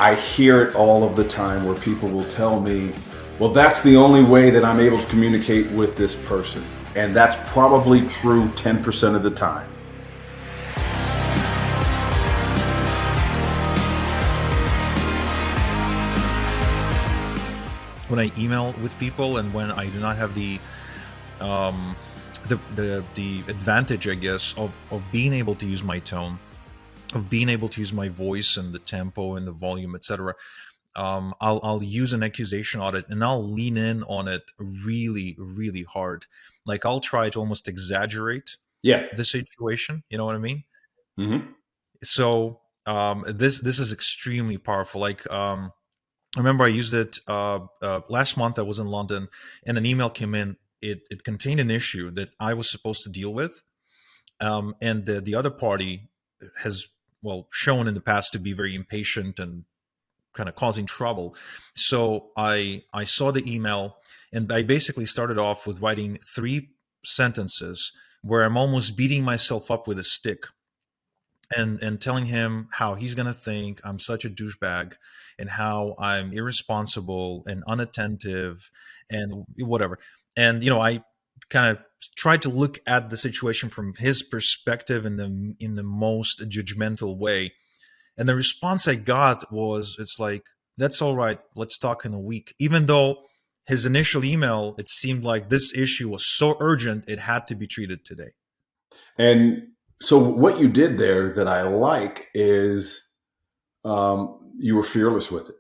I hear it all of the time where people will tell me, well, that's the only way that I'm able to communicate with this person. And that's probably true 10% of the time. When I email with people and when I do not have um, the advantage, I guess, of being able to use my tone, of being able to use my voice and the tempo and the volume, etc. I'll use an accusation audit and I'll lean in on it really, really hard. Like I'll try to almost exaggerate Yeah. the situation. You know what I mean? Mm-hmm. So this is extremely powerful. Like I remember I used it last month. I was in London, and an email came in. It contained an issue that I was supposed to deal with, and the other party has shown in the past to be very impatient and kind of causing trouble. So I saw the email, and I basically started off with writing 3 sentences where I'm almost beating myself up with a stick and telling him how he's going to think I'm such a douchebag and how I'm irresponsible and unattentive and whatever. And I kind of tried to look at the situation from his perspective in the most judgmental way. And the response I got was, it's like, that's all right, let's talk in a week. Even though his initial email, it seemed like this issue was so urgent it had to be treated today. And so what you did there that I like is you were fearless with it.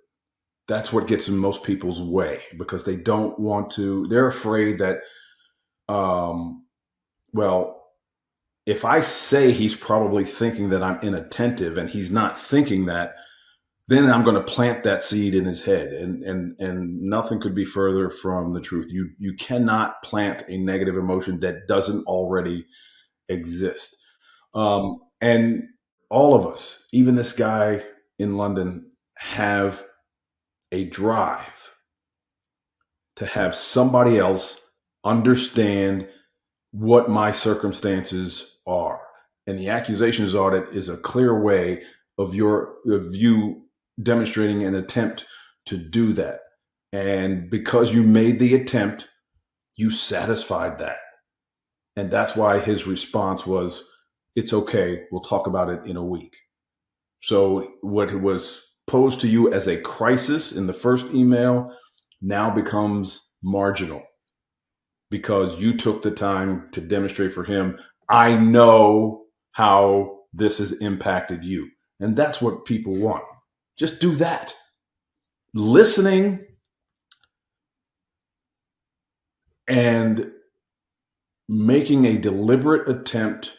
That's what gets in most people's way because they don't want to, they're afraid that, well, if I say he's probably thinking that I'm inattentive and he's not thinking that, then I'm going to plant that seed in his head. And nothing could be further from the truth. You cannot plant a negative emotion that doesn't already exist. And all of us, even this guy in London, have a drive to have somebody else understand what my circumstances are. And the accusations audit is a clear way of you demonstrating an attempt to do that. And because you made the attempt, you satisfied that. And that's why his response was, it's okay, we'll talk about it in a week. So what was posed to you as a crisis in the first email now becomes marginal because you took the time to demonstrate for him, I know how this has impacted you. And that's what people want. Just do that. Listening and making a deliberate attempt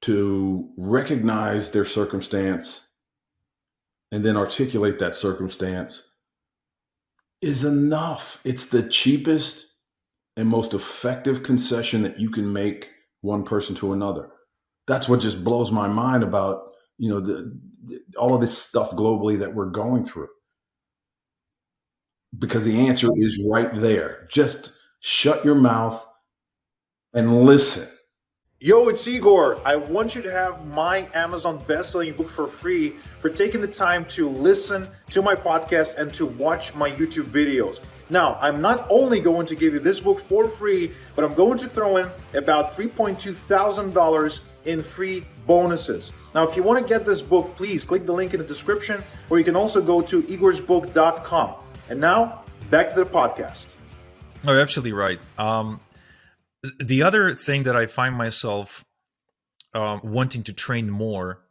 to recognize their circumstance and then articulate that circumstance is enough. It's the cheapest and most effective concession that you can make one person to another. That's what just blows my mind about, all of this stuff globally that we're going through. Because the answer is right there. Just shut your mouth and listen. Yo, it's Igor. I want you to have my Amazon best-selling book for free for taking the time to listen to my podcast and to watch my YouTube videos. Now, I'm not only going to give you this book for free, but I'm going to throw in about $3,200 in free bonuses. Now, if you want to get this book, please click the link in the description, or you can also go to igorsbook.com. And now, back to the podcast. No, you're absolutely right. The other thing that I find myself wanting to train more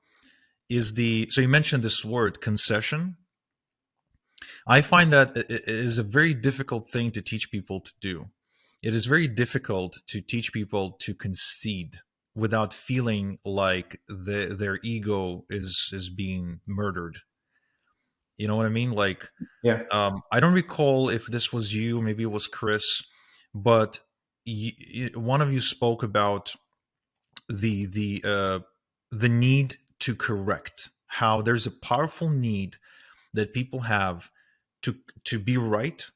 is so you mentioned this word, concession. I find that it is a very difficult thing to teach people to do. It is very difficult to teach people to concede without feeling like their ego is being murdered. You know what I mean? Like, Yeah. I don't recall if this was you, maybe it was Chris, but one of you spoke about the need to correct. How there's a powerful need that people have to be right.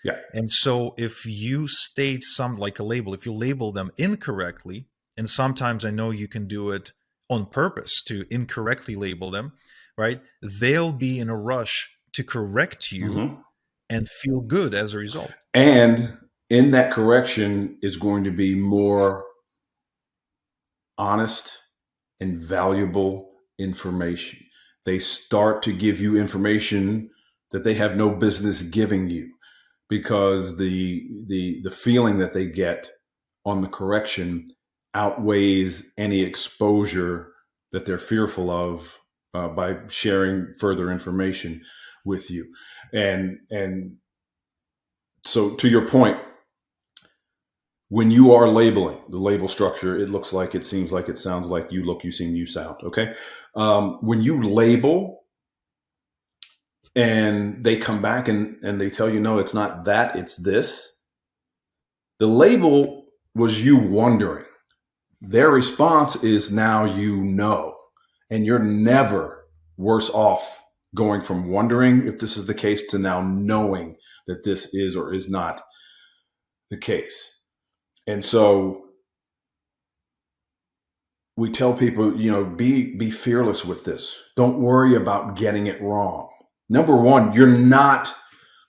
Yeah. And so if you state like a label, if you label them incorrectly, and sometimes I know you can do it on purpose to incorrectly label them, right? They'll be in a rush to correct you Mm-hmm. and feel good as a result. And in that correction is going to be more honest and valuable information. They start to give you information that they have no business giving you, because the feeling that they get on the correction outweighs any exposure that they're fearful of by sharing further information with you. And so, to your point, when you are labeling, the label structure, it looks like, it seems like, it sounds like, you look, you seem, you sound. Okay. When you label and they come back and they tell you, no, it's not that, it's this, the label was you wondering. Their response is now you know. And you're never worse off going from wondering if this is the case to now knowing that this is or is not the case. And so we tell people, be fearless with this. Don't worry about getting it wrong. Number one, you're not,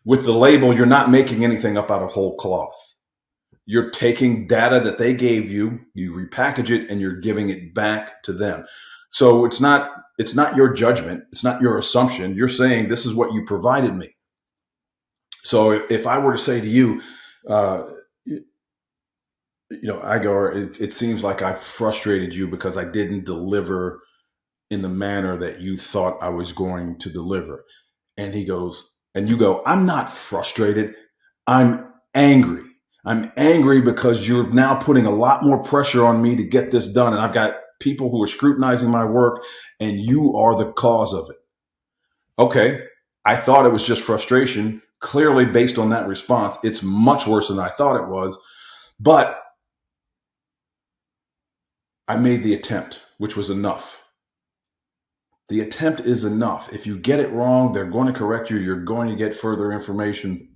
with the label, you're not making anything up out of whole cloth. You're taking data that they gave you, you repackage it, and you're giving it back to them. So it's not your judgment, it's not your assumption. You're saying, this is what you provided me. So if I were to say to you, Igor, it seems like I frustrated you because I didn't deliver in the manner that you thought I was going to deliver. And he goes, and you go, I'm not frustrated. I'm angry. I'm angry because you're now putting a lot more pressure on me to get this done. And I've got people who are scrutinizing my work, and you are the cause of it. Okay. I thought it was just frustration. Clearly, based on that response, it's much worse than I thought it was. But I made the attempt, which was enough. The attempt is enough. If you get it wrong, they're going to correct you. You're going to get further information,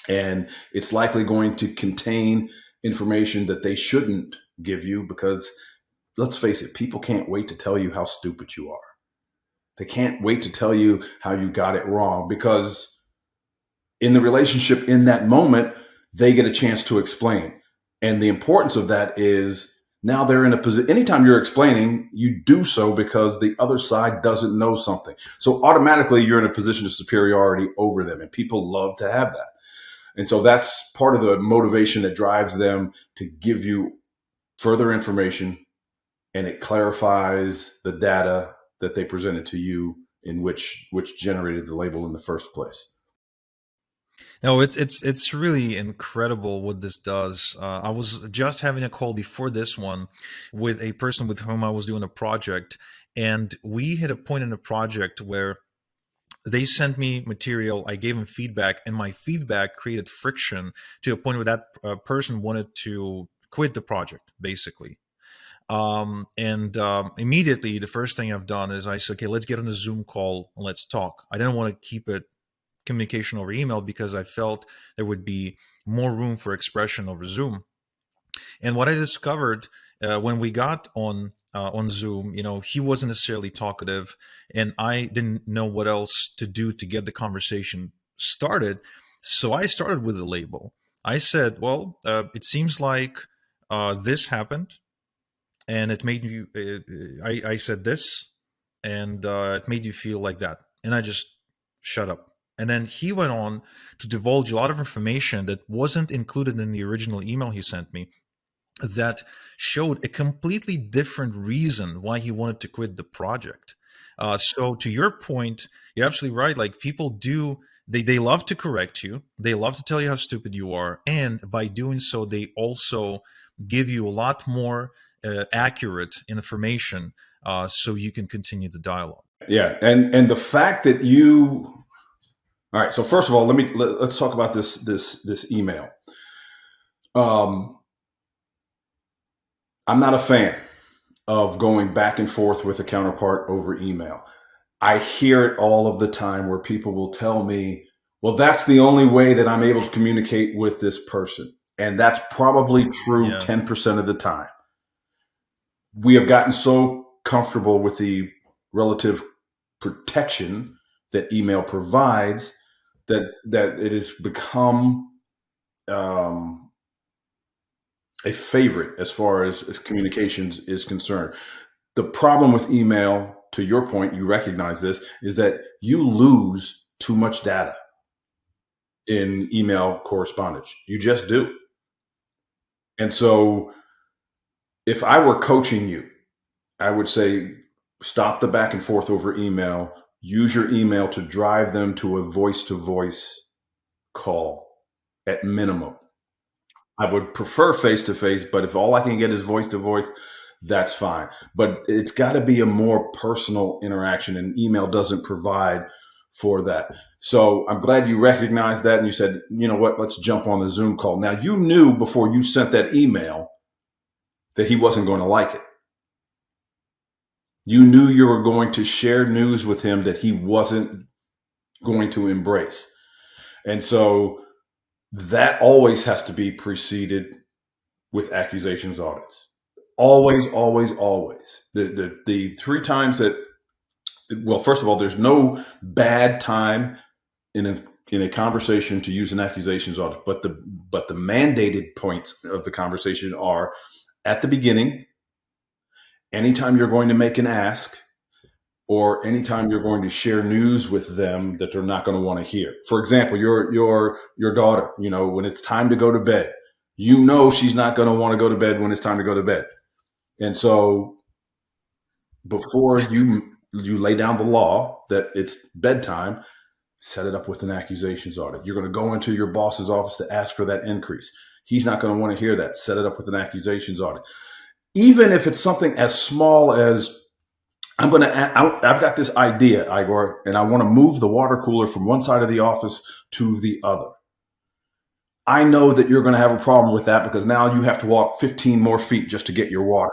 and it's likely going to contain information that they shouldn't give you, because let's face it, people can't wait to tell you how stupid you are. They can't wait to tell you how you got it wrong, because in the relationship, in that moment, they get a chance to explain. And the importance of that is, now they're in a position, anytime you're explaining, you do so because the other side doesn't know something. So automatically you're in a position of superiority over them, and people love to have that. And so that's part of the motivation that drives them to give you further information, and it clarifies the data that they presented to you, in which generated the label in the first place. No, it's really incredible what this does. I was just having a call before this one with a person with whom I was doing a project, and we hit a point in the project where they sent me material, I gave them feedback, and my feedback created friction to a point where that person wanted to quit the project, basically. Immediately, the first thing I've done is I said, okay, let's get on a Zoom call and let's talk. I didn't want to keep it communication over email because I felt there would be more room for expression over Zoom. And what I discovered when we got on Zoom, he wasn't necessarily talkative, and I didn't know what else to do to get the conversation started. So I started with a label. I said, "Well, it seems like this happened, and it made you." I said this, and it made you feel like that, and I just shut up. And then he went on to divulge a lot of information that wasn't included in the original email he sent me, that showed a completely different reason why he wanted to quit the project. So to your point, you're absolutely right. Like, people do, they love to correct you. They love to tell you how stupid you are. And by doing so, they also give you a lot more accurate information so you can continue the dialogue. Yeah. And the fact that you, all right. So first of all, let's talk about this email. I'm not a fan of going back and forth with a counterpart over email. I hear it all of the time where people will tell me, well, that's the only way that I'm able to communicate with this person. And that's probably true 10% of the time. We have gotten so comfortable with the relative protection that email provides, that it has become a favorite as far as communications is concerned. The problem with email, to your point, you recognize this, is that you lose too much data in email correspondence. You just do. And so if I were coaching you, I would say stop the back and forth over email. Use your email to drive them to a voice-to-voice call at minimum. I would prefer face-to-face, but if all I can get is voice-to-voice, that's fine. But it's got to be a more personal interaction, and email doesn't provide for that. So I'm glad you recognized that, and you said, you know what, let's jump on the Zoom call. Now, you knew before you sent that email that he wasn't going to like it. You knew you were going to share news with him that he wasn't going to embrace. And so that always has to be preceded with accusations audits. Always, always, always. The three times that, well, first of all, there's no bad time in a conversation to use an accusations audit, but the mandated points of the conversation are at the beginning, anytime you're going to make an ask, or anytime you're going to share news with them that they're not going to want to hear. For example, your daughter, when it's time to go to bed, she's not going to want to go to bed when it's time to go to bed. And so before you lay down the law that it's bedtime, set it up with an accusations audit. You're going to go into your boss's office to ask for that increase. He's not going to want to hear that. Set it up with an accusations audit. Even if it's something as small as, I've got this idea, Igor, and I want to move the water cooler from one side of the office to the other. I know that you're going to have a problem with that because now you have to walk 15 more feet just to get your water,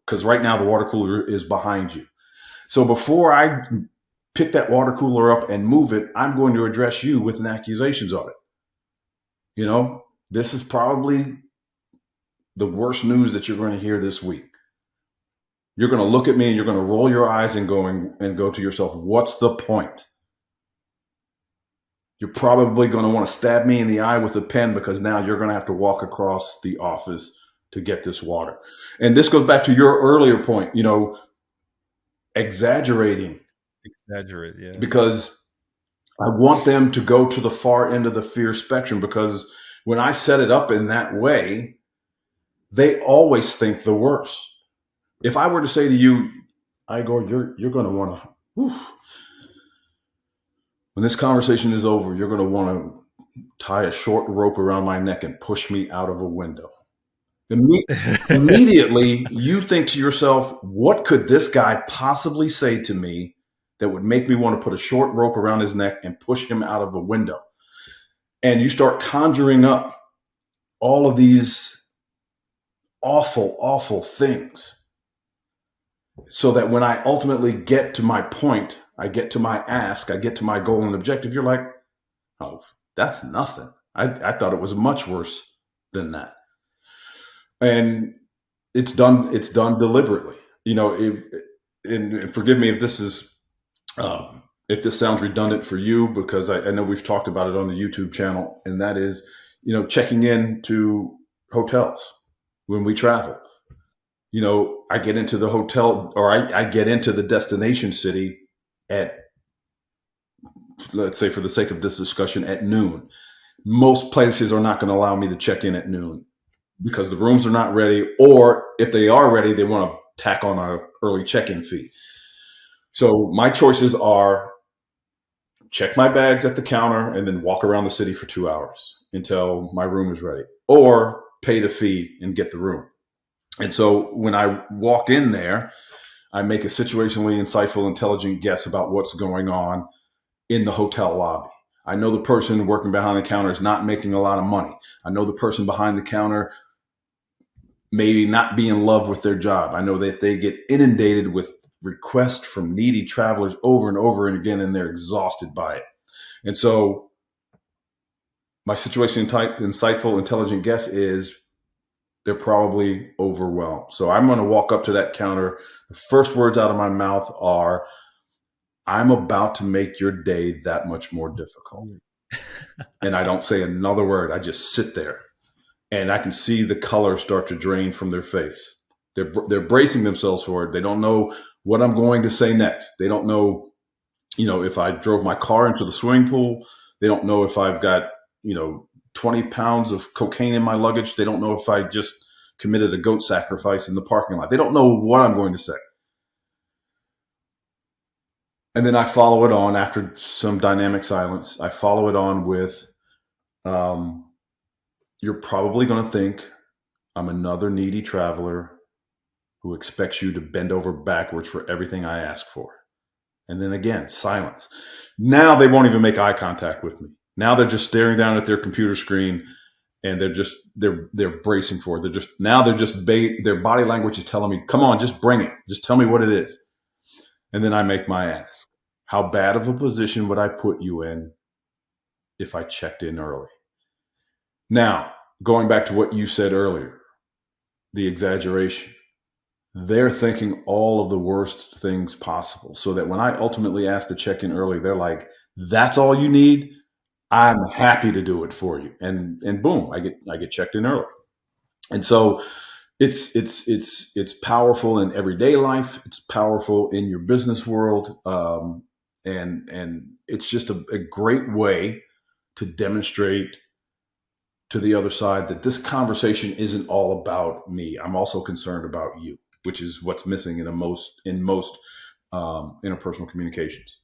because right now the water cooler is behind you. So before I pick that water cooler up and move it, I'm going to address you with an accusations audit. This is probably the worst news that you're going to hear this week. You're going to look at me and you're going to roll your eyes and go to yourself, what's the point? You're probably going to want to stab me in the eye with a pen because now you're going to have to walk across the office to get this water. And this goes back to your earlier point, exaggerating. Exaggerate, yeah. Because I want them to go to the far end of the fear spectrum, because when I set it up in that way, they always think the worst. If I were to say to you, Igor, you're going to want to, when this conversation is over, you're going to want to tie a short rope around my neck and push me out of a window. Immediately, you think to yourself, what could this guy possibly say to me that would make me want to put a short rope around his neck and push him out of a window? And you start conjuring up all of these awful, awful things, so that when I ultimately get to my point, I get to my ask, I get to my goal and objective, you're like, oh, that's nothing. I thought it was much worse than that. And it's done deliberately. And forgive me if this is if this sounds redundant for you, because I know we've talked about it on the YouTube channel, and that is, checking in to hotels when we travel. I get into the hotel, or I get into the destination city at, let's say for the sake of this discussion, at noon. Most places are not going to allow me to check in at noon because the rooms are not ready, or if they are ready, they want to tack on an early check-in fee. So my choices are check my bags at the counter and then walk around the city for 2 hours until my room is ready, or pay the fee and get the room. And so when I walk in there, I make a situationally insightful, intelligent guess about what's going on in the hotel lobby. I know the person working behind the counter is not making a lot of money. I know the person behind the counter may not be in love with their job. I know that they get inundated with requests from needy travelers over and over and again, and they're exhausted by it. And so my situation insightful, intelligent guess is they're probably overwhelmed. So I'm going to walk up to that counter. The first words out of my mouth are, I'm about to make your day that much more difficult. And I don't say another word. I just sit there, and I can see the color start to drain from their face. They're bracing themselves for it. They don't know what I'm going to say next. They don't know, if I drove my car into the swimming pool. They don't know if I've got, 20 pounds of cocaine in my luggage. They don't know if I just committed a goat sacrifice in the parking lot. They don't know what I'm going to say. And then I follow it on after some dynamic silence. I follow it on with, you're probably going to think I'm another needy traveler who expects you to bend over backwards for everything I ask for. And then again, silence. Now they won't even make eye contact with me. Now they're just staring down at their computer screen, and they're bracing for it. Their body language is telling me, come on, just bring it. Just tell me what it is. And then I make my ask. How bad of a position would I put you in if I checked in early? Now, going back to what you said earlier, the exaggeration. They're thinking all of the worst things possible, so that when I ultimately ask to check in early, they're like, that's all you need? I'm happy to do it for you. And boom, I get checked in early. And so it's powerful in everyday life. It's powerful in your business world. And it's just a great way to demonstrate to the other side that this conversation isn't all about me. I'm also concerned about you, which is what's missing in most interpersonal communications.